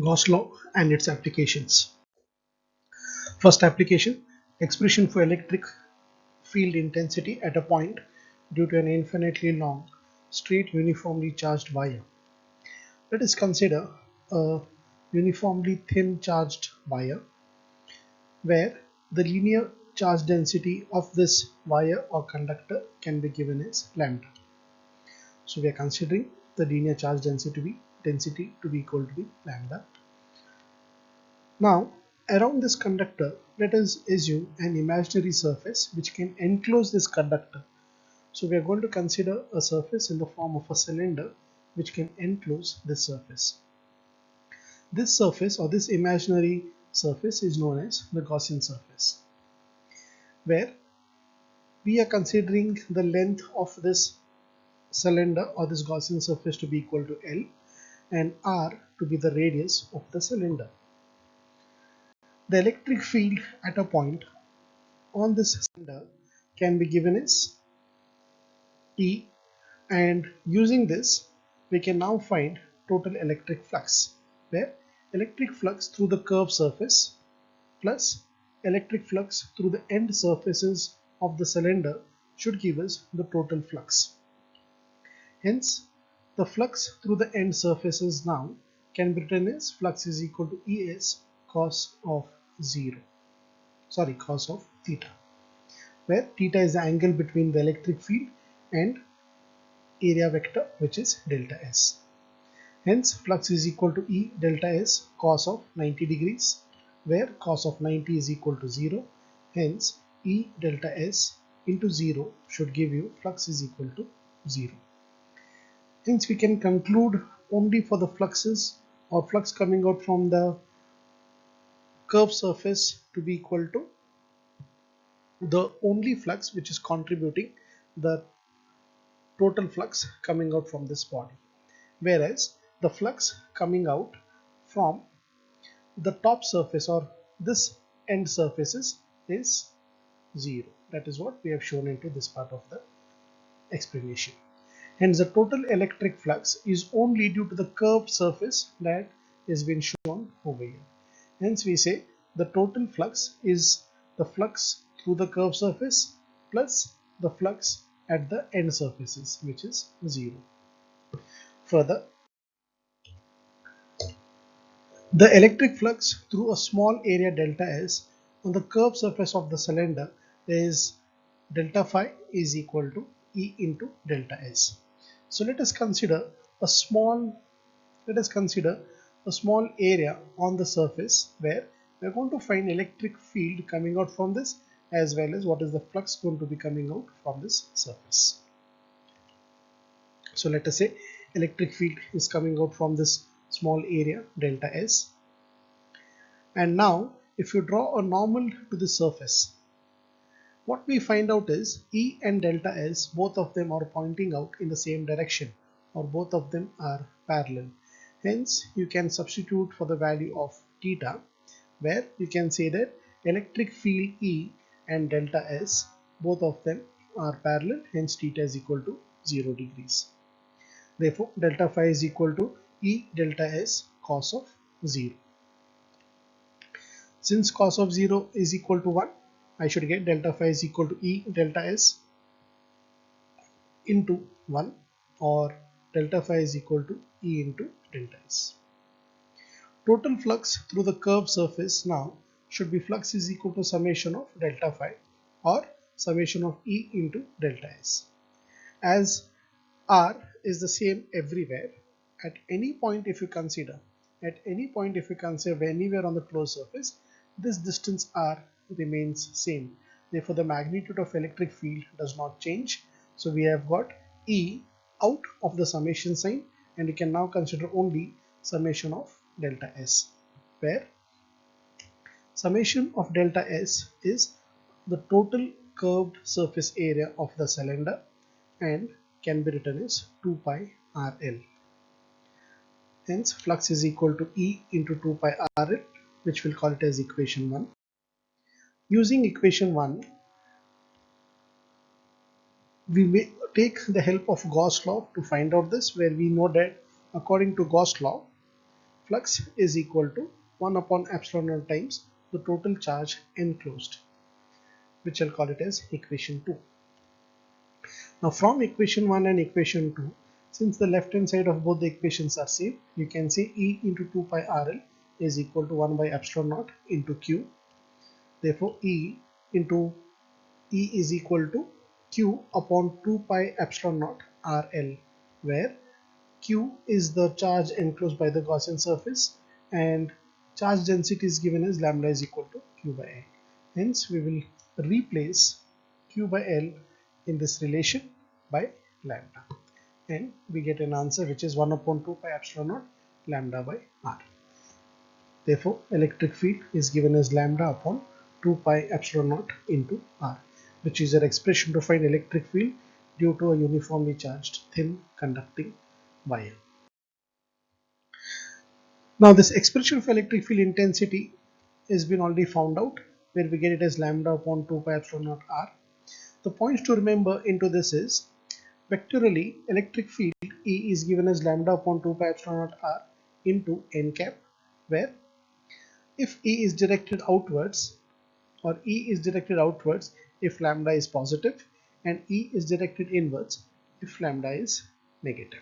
Gauss law and its applications. First application, expression for electric field intensity at a point due to an infinitely long, straight uniformly charged wire. Let us consider a uniformly thin charged wire where the linear charge density of this wire or conductor can be given as lambda. So we are considering the linear charge density to be equal to be lambda. Now, around this conductor, let us assume an imaginary surface which can enclose this conductor. So we are going to consider a surface in the form of a cylinder which can enclose this surface. This surface or this imaginary surface is known as the Gaussian surface, where we are considering the length of this cylinder or this Gaussian surface to be equal to L and R to be the radius of the cylinder. The electric field at a point on this cylinder can be given as E, and using this we can now find total electric flux, where electric flux through the curved surface plus electric flux through the end surfaces of the cylinder should give us the total flux. Hence, the flux through the end surfaces now can be written as flux is equal to Es cos of cos of theta, where theta is the angle between the electric field and area vector, which is delta S. Hence, flux is equal to E delta S cos of 90 degrees, where cos of 90 is equal to 0. Hence, E delta S into 0 should give you flux is equal to 0. Hence, we can conclude only for the fluxes or flux coming out from the curved surface to be equal to the only flux which is contributing the total flux coming out from this body, whereas the flux coming out from the top surface or this end surfaces is 0. That is what we have shown into this part of the explanation. Hence, the total electric flux is only due to the curved surface that has been shown over here. Hence, we say the total flux is the flux through the curved surface plus the flux at the end surfaces, which is 0. Further, the electric flux through a small area delta S on the curved surface of the cylinder is delta phi is equal to E into delta S. So let us consider a small area on the surface where we are going to find electric field coming out from this, as well as what is the flux going to be coming out from this surface. So let us say electric field is coming out from this small area delta S, and now if you draw a normal to the surface, what we find out is E and delta S, both of them are pointing out in the same direction, or both of them are parallel. Hence, you can substitute for the value of theta, where you can say that electric field E and delta S, both of them are parallel, hence theta is equal to 0 degrees. Therefore, delta phi is equal to E delta S cos of 0. Since cos of 0 is equal to 1, I should get delta phi is equal to E delta S into 1, or delta phi is equal to E into delta S. Total flux through the curved surface now should be flux is equal to summation of delta phi or summation of E into delta S. As R is the same everywhere, at any point if you consider anywhere on the closed surface, this distance R remains same. Therefore, the magnitude of electric field does not change. So we have got E out of the summation sign, and we can now consider only summation of delta S, where summation of delta S is the total curved surface area of the cylinder and can be written as 2 pi RL. Hence, flux is equal to E into 2 pi RL, which we'll call it as equation 1. Using equation 1, we may take the help of Gauss law to find out this, where we know that according to Gauss law, flux is equal to 1 upon epsilon naught times the total charge enclosed, which I'll call it as equation 2. Now from equation 1 and equation 2, since the left hand side of both the equations are same, you can say E into 2 pi RL is equal to 1 by epsilon naught into Q. Therefore E into E is equal to Q upon 2 pi epsilon naught RL, where Q is the charge enclosed by the Gaussian surface and charge density is given as lambda is equal to Q by L. Hence we will replace Q by L in this relation by lambda, and we get an answer which is 1 upon 2 pi epsilon naught lambda by R. Therefore electric field is given as lambda upon 2 pi epsilon naught into R, which is an expression to find electric field due to a uniformly charged thin conducting wire. Now this expression of electric field intensity has been already found out, where we get it as lambda upon 2 pi epsilon naught R. The points to remember into this is, vectorially electric field E is given as lambda upon 2 pi epsilon naught R into n cap, where if E is directed outwards, or E is directed outwards if lambda is positive, and E is directed inwards if lambda is negative.